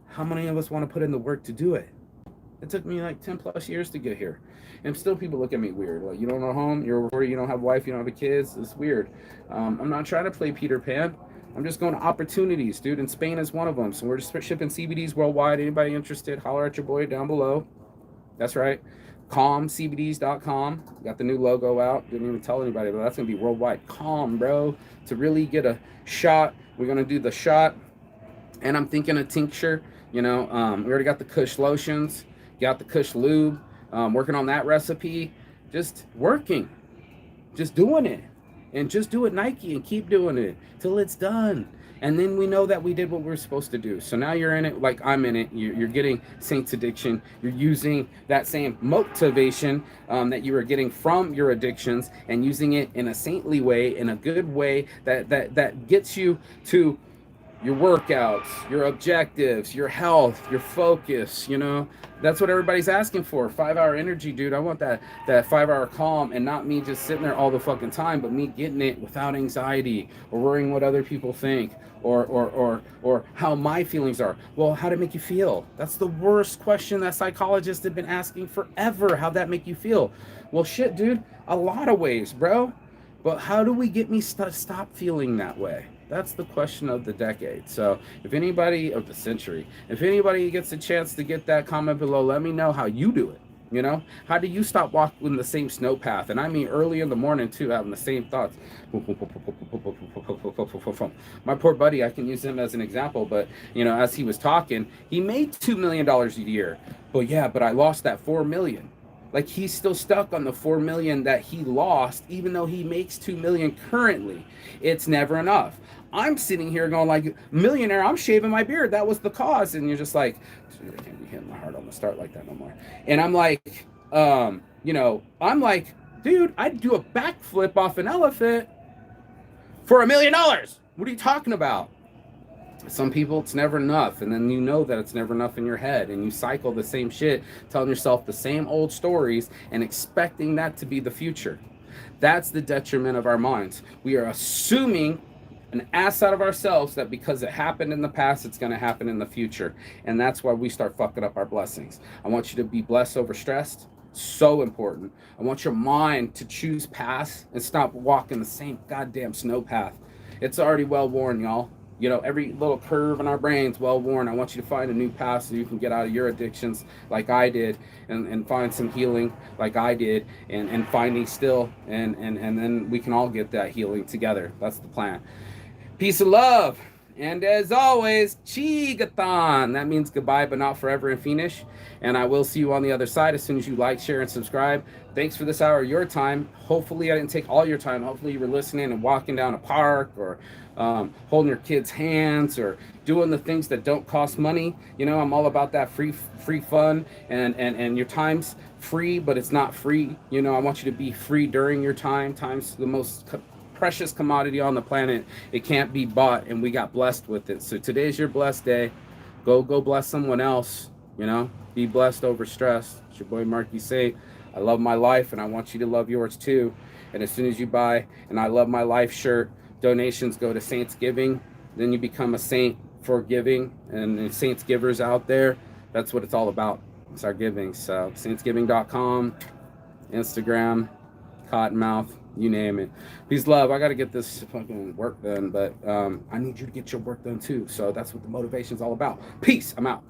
How many of us want to put in the work to do it? It took me like 10 plus years to get here. And still people look at me weird. Like, you don't know home, you're 40, you don't have a wife, you don't have kids. It's weird. I'm not trying to play Peter Pan. I'm just going to opportunities, dude. And Spain is one of them. So we're just shipping CBDs worldwide. Anybody interested, holler at your boy down below. That's right. CalmCBDs.com. Got the new logo out. Didn't even tell anybody, but that's going to be worldwide. Calm, bro. To really get a shot, we're going to do the shot. And I'm thinking a tincture. We already got the Kush lotions. Got the Kush lube. Working on that recipe. Just working. Just doing it. And just do it Nike and keep doing it till it's done. And then we know that we did what we were supposed to do. So now you're in it like I'm in it. You're getting Saints addiction. You're using that same motivation that you were getting from your addictions and using it in a saintly way, in a good way that gets you to your workouts, your objectives, your health, your focus. That's what everybody's asking for. 5-hour energy, dude. I want that 5-hour calm, and not me just sitting there all the fucking time, but me getting it without anxiety or worrying what other people think or how my feelings are. Well, how'd it make you feel? That's the worst question that psychologists have been asking forever. How'd that make you feel? Well, shit, dude, a lot of ways, bro. But how do we get me stop feeling that way? That's the question of the decade. So if anybody of the century, if anybody gets a chance to get that, comment below, let me know how you do it. How do you stop walking the same snow path? And I mean early in the morning too, having the same thoughts. My poor buddy, I can use him as an example, but as he was talking, he made $2 million a year. But I lost that 4 million. Like, he's still stuck on the 4 million that he lost, even though he makes 2 million currently. It's never enough. I'm sitting here going like, millionaire, I'm shaving my beard. That was the cause. And you're just like, I can't be hitting my heart on the start like that no more. And I'm like, I'm like, dude, I'd do a backflip off an elephant for $1 million. What are you talking about? Some people, it's never enough, and then you know that it's never enough in your head, and you cycle the same shit, telling yourself the same old stories and expecting that to be the future. That's the detriment of our minds. We are assuming an ass out of ourselves that because it happened in the past, it's going to happen in the future, and that's why we start fucking up our blessings. I want you to be blessed over stressed. So important. I want your mind to choose paths and stop walking the same goddamn snow path. It's already well worn, y'all. Every little curve in our brain's well worn. I want you to find a new path so you can get out of your addictions like I did and find some healing like I did and finding still and then we can all get that healing together. That's the plan. Peace and love. And as always, Chigathon. That means goodbye, but not forever in Finnish. And I will see you on the other side as soon as you like, share, and subscribe. Thanks for this hour of your time. Hopefully I didn't take all your time. Hopefully you were listening and walking down a park or holding your kids' hands or doing the things that don't cost money. I'm all about that free fun and your time's free, but it's not free. I want you to be free during your time. Time's the most precious commodity on the planet. It can't be bought, and we got blessed with it. So today's your blessed day. Go bless someone else. Be blessed over stress. It's your boy Marky Saint. I love my life, and I want you to love yours too. And as soon as you buy an I Love My Life shirt, donations go to Saints Giving. Then you become a saint for giving, and Saints Givers out there. That's what it's all about. It's our giving. So saintsgiving.com, Instagram, Cottonmouth, you name it. Peace, love. I got to get this fucking work done, but I need you to get your work done too. So that's what the motivation's all about. Peace. I'm out.